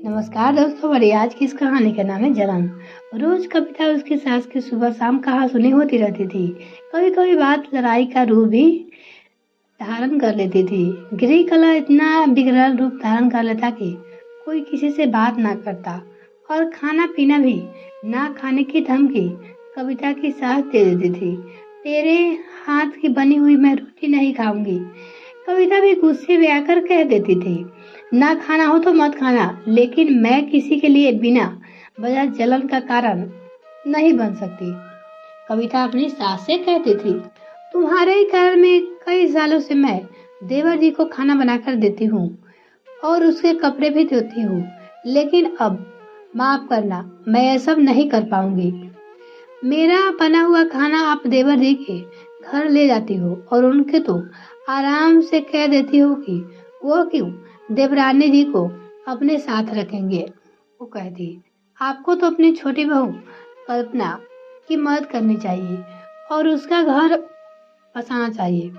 नमस्कार दोस्तों। मेरी आज की इस कहानी का नाम है जलन। रोज कविता उसकी सास की सुबह शाम कहा सुनी होती रहती थी। कभी कभी बात लड़ाई का रूप भी धारण कर लेती थी। गृह कला इतना बिगड़ल रूप धारण कर लेता कि कोई किसी से बात ना करता और खाना पीना भी ना खाने की धमकी कविता की सास दे देती थी। तेरे हाथ की बनी हुई मैं रोटी नहीं खाऊंगी। कविता भी गुस्से में आकर कह देती थी, ना खाना हो तो मत खाना, लेकिन मैं किसी के लिए बिना वजह जलन का कारण नहीं बन सकती। कविता अपनी सास से कहती थी, तुम्हारे ही कारण में कई सालों से मैं देवर जी को खाना बनाकर देती हूँ और उसके कपड़े भी धोती हूँ, लेकिन अब माफ करना, मैं यह सब नहीं कर पाऊंगी। मेरा बना हुआ खाना आप देवर जी के घर ले जाती हो और उनके तो आराम से कह देती हो कि वो क्यों देवरानी जी को अपने साथ रखेंगे। वो कहती, आपको तो अपनी छोटी बहू कल्पना की मदद करनी चाहिए और उसका घर बसाना चाहिए।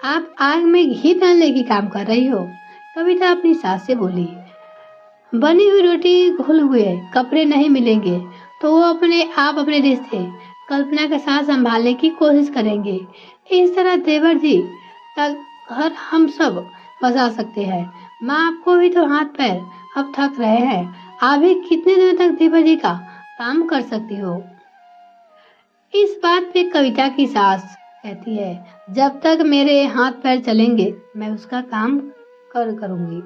आप आग में घी डालने की काम कर रही हो। कविता अपनी सास से बोली, बनी हुई रोटी घुल हुए कपड़े नहीं मिलेंगे तो वो अपने रिश्ते कल्पना के साथ संभालने की कोशिश करेंगे। इस तरह देवर जी तक घर हम सब बसा सकते हैं। माँ, आपको भी तो हाथ पैर अब थक रहे हैं। आप भी कितने दिनों तक देवर जी का काम कर सकती हो। इस बात पे कविता की सास कहती है, जब तक मेरे हाथ पैर चलेंगे मैं उसका काम करूंगी।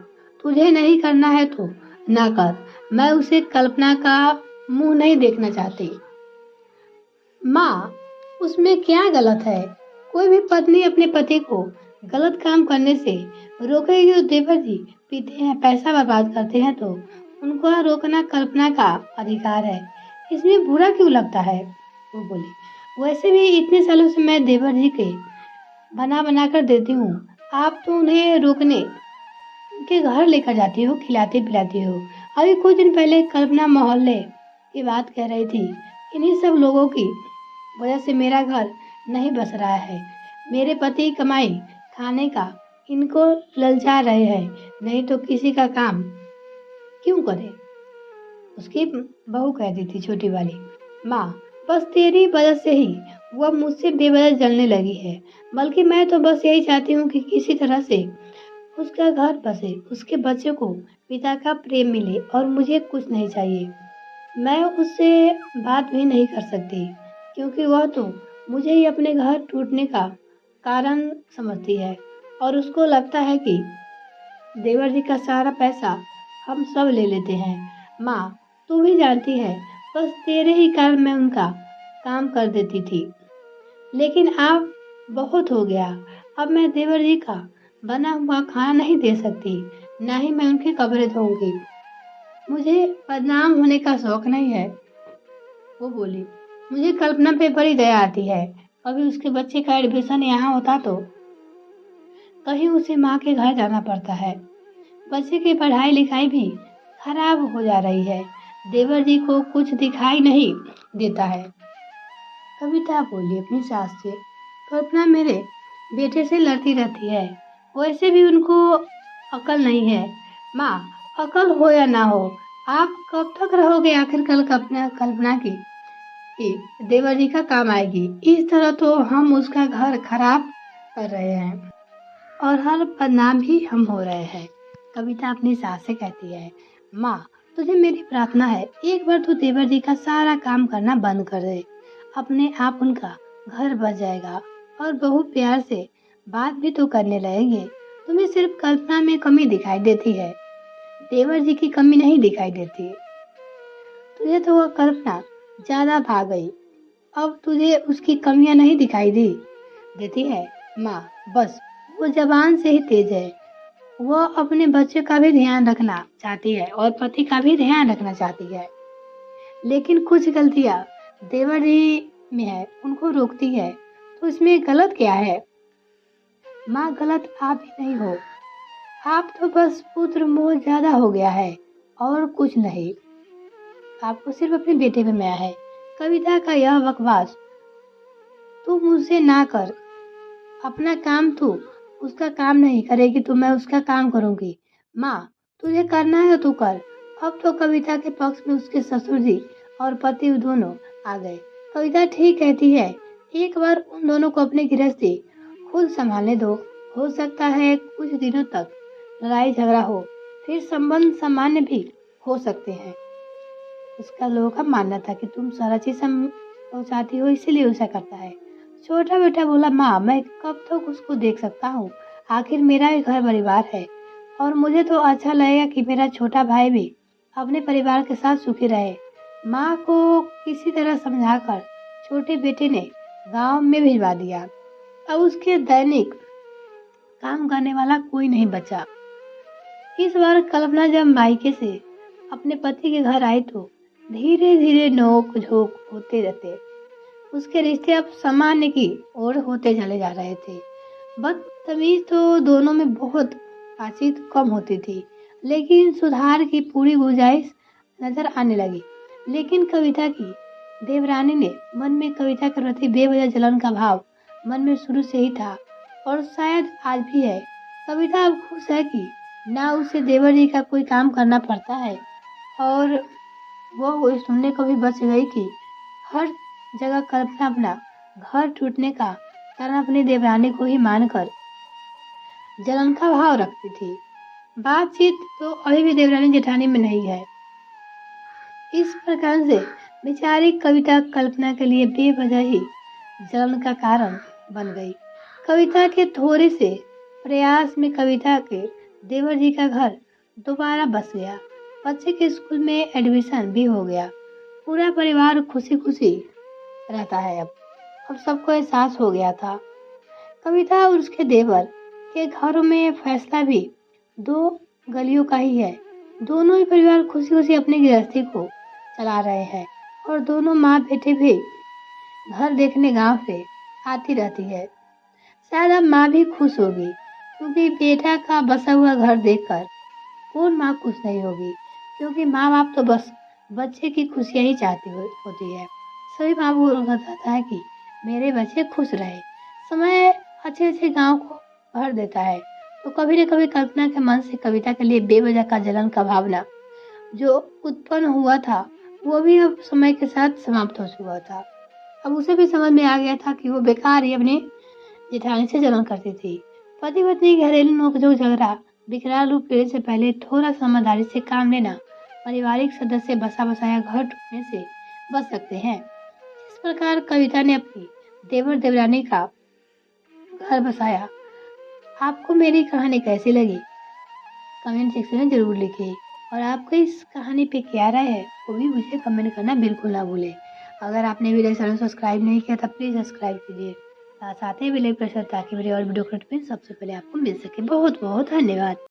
तुझे नहीं करना है तो ना कर। मैं उसे कल्पना का मुंह नहीं देखना चाहती। माँ, उसमें क्या गलत है? कोई भी पत्नी अपने पति को गलत काम करने से रोकेगी। जो देवर जी पीते हैं, पैसा बर्बाद करते हैं तो उनको रोकना कल्पना का अधिकार है। इसमें बुरा क्यों लगता है? वो बोली, वैसे भी इतने सालों से मैं देवर जी के बना बना कर देती हूँ। आप तो उन्हें रोकने उनके घर लेकर जाती हो, खिलाती पिलाती हो। अभी कुछ दिन पहले कल्पना मोहल्ले की बात कह रही थी, इन्हीं सब लोगों की वजह से मेरा घर नहीं बस रहा है। मेरे पति कमाई खाने का इनको ललचा रहे हैं, नहीं तो किसी का काम क्यों करे। उसकी बहू कहती थी, छोटी वाली, माँ, बस तेरी वजह से ही वह मुझसे बेवजह जलने लगी है। बल्कि मैं तो बस यही चाहती हूँ कि किसी तरह से उसका घर बसे, उसके बच्चे को पिता का प्रेम मिले और मुझे कुछ नहीं चाहिए। मैं उससे बात भी नहीं कर सकती क्योंकि वह तो मुझे ही अपने घर टूटने का कारण समझती है और उसको लगता है कि देवर जी का सारा पैसा हम सब ले लेते हैं। माँ, तू भी जानती है, बस तेरे ही कारण मैं उनका काम कर देती थी, लेकिन अब बहुत हो गया। अब मैं देवर जी का बना हुआ खाना नहीं दे सकती, ना ही मैं उनके कपड़े धोऊंगी। मुझे बदनाम होने का शौक नहीं है। वो बोली, मुझे कल्पना पे बड़ी दया आती है। कभी उसके बच्चे का एडमिशन यहाँ होता तो कहीं उसे माँ के घर जाना पड़ता है। बच्चे की पढ़ाई लिखाई भी खराब हो जा रही है। देवर जी को कुछ दिखाई नहीं देता है। कविता बोली अपनी सास से, कल्पना मेरे बेटे से लड़ती रहती है, वैसे भी उनको अकल नहीं है। माँ, अकल हो या ना हो, आप कब तक रहोगे आखिर कल कल्पना की देवर जी का काम आएगी। इस तरह तो हम उसका घर खराब कर रहे हैं और हर बदनाम भी हम हो रहे हैं। कविता अपनी सास से कहती है, माँ, तुझे मेरी प्रार्थना है, एक बार तू देवर जी का सारा काम करना बंद कर दे। अपने आप उनका घर बच जाएगा और बहू प्यार से बात भी तो करने लगेंगे। तुम्हें सिर्फ कल्पना में कमी दिखाई देती है, देवर जी की कमी नहीं दिखाई देती। तुझे तो वह कल्पना ज्यादा भाग गई, अब तुझे उसकी कमियां नहीं दिखाई देती है। माँ, बस वो जबान से ही तेज है। वो अपने बच्चे का भी ध्यान रखना चाहती है और पति का भी ध्यान रखना चाहती है, लेकिन कुछ गलतियां देवर जी में है, उनको रोकती है। तो इसमें गलत क्या है? माँ, गलत आप ही नहीं हो, आप तो बस पुत्र मोह ज्यादा हो गया है और कुछ नहीं। आपको सिर्फ अपने बेटे पे माया है। कविता का यह बकवास तू मुझसे ना कर। अपना काम तू उसका काम नहीं करेगी तो मैं उसका काम करूंगी। माँ, तुझे करना है तो तू कर। अब तो कविता के पक्ष में उसके ससुर जी और पति दोनों आ गए। कविता ठीक कहती है, एक बार उन दोनों को अपनी गृहस्थी खुद संभालने दो। हो सकता है कुछ दिनों तक लड़ाई झगड़ा हो, फिर संबंध सामान्य भी हो सकते हैं। उसका लोगों का मानना था कि तुम सारा चीज पहुंचाती हो, इसीलिए ऐसा करता है। छोटा बेटा बोला, माँ मैं कब तक उसको देख सकता हूँ, आखिर मेरा भी घर परिवार है और मुझे तो अच्छा लगेगा कि मेरा छोटा भाई भी अपने परिवार के साथ सुखी रहे। माँ को किसी तरह समझाकर छोटे बेटे ने गांव में भिजवा दिया। अब उसके दैनिक काम करने वाला कोई नहीं बचा। इस बार कल्पना जब मायके से अपने पति के घर आई तो धीरे धीरे नोक झोंक होते रहते। उसके रिश्ते अब सामान्य की ओर होते चले जा रहे थे। बदतमीज तो दोनों में बहुत बातचीत कम होती थी, लेकिन सुधार की पूरी गुंजाइश नजर आने लगी। लेकिन कविता की देवरानी ने मन में कविता के प्रति बेवजह जलन का भाव मन में शुरू से ही था और शायद आज भी है। कविता अब खुश है कि ना उसे देवर जी का कोई काम करना पड़ता है और वो सुनने को भी बच गई कि हर जगह कल्पना अपना घर टूटने का कारण अपनी देवरानी को ही मानकर जलन का भाव रखती थी। बातचीत तो अभी भी देवरानी जेठानी में नहीं है। इस प्रकार से बेचारी कविता कल्पना के लिए बेवजह ही जलन का कारण बन गई। कविता के थोड़े से प्रयास में कविता के देवर जी का घर दोबारा बस गया। बच्चे के स्कूल में एडमिशन भी हो गया। पूरा परिवार खुशी खुशी रहता है। अब सबको एहसास हो गया था। कविता और उसके देवर के घरों में फैसला भी दो गलियों का ही है। दोनों ही परिवार खुशी खुशी अपनी गृहस्थी को चला रहे हैं और दोनों माँ बेटे भी घर देखने गांव से आती रहती है। शायद अब माँ भी खुश होगी, क्योंकि बेटा का बसा हुआ घर देखकर कौन माँ खुश नहीं होगी, क्योंकि माँ बाप तो बस बच्चे की खुशियाँ ही चाहती होती है। सभी माँ बाप को चाहता है कि मेरे बच्चे खुश रहे। समय अच्छे अच्छे गांव को भर देता है, तो कभी न कभी कल्पना के मन से कविता के लिए बेवजह का जलन का भावना जो उत्पन्न हुआ था वो भी अब समय के साथ समाप्त हो चुका था। अब उसे भी समझ में आ गया था कि वो बेकार ही अपने जेठानी से जलन करती थी। पति पत्नी घरेलू नोकझोंक झगड़ा विकराल रूप लेने से पहले थोड़ा समझदारी से काम लेना पारिवारिक सदस्य बसा बसाया घर टूटने से बच सकते हैं। इस प्रकार कविता ने अपनी देवर देवरानी का घर बसाया। आपको मेरी कहानी कैसी लगी कमेंट सेक्शन में जरूर लिखिए और आपको इस कहानी पे क्या राय है वो भी मुझे कमेंट करना बिल्कुल ना भूलें। अगर आपने मेरे चैनल सब्सक्राइब नहीं किया तो प्लीज़ सब्सक्राइब कीजिए, साथ ही बेल आइकन प्रेस ताकि मेरे और वीडियो सबसे पहले आपको मिल सके। बहुत बहुत धन्यवाद।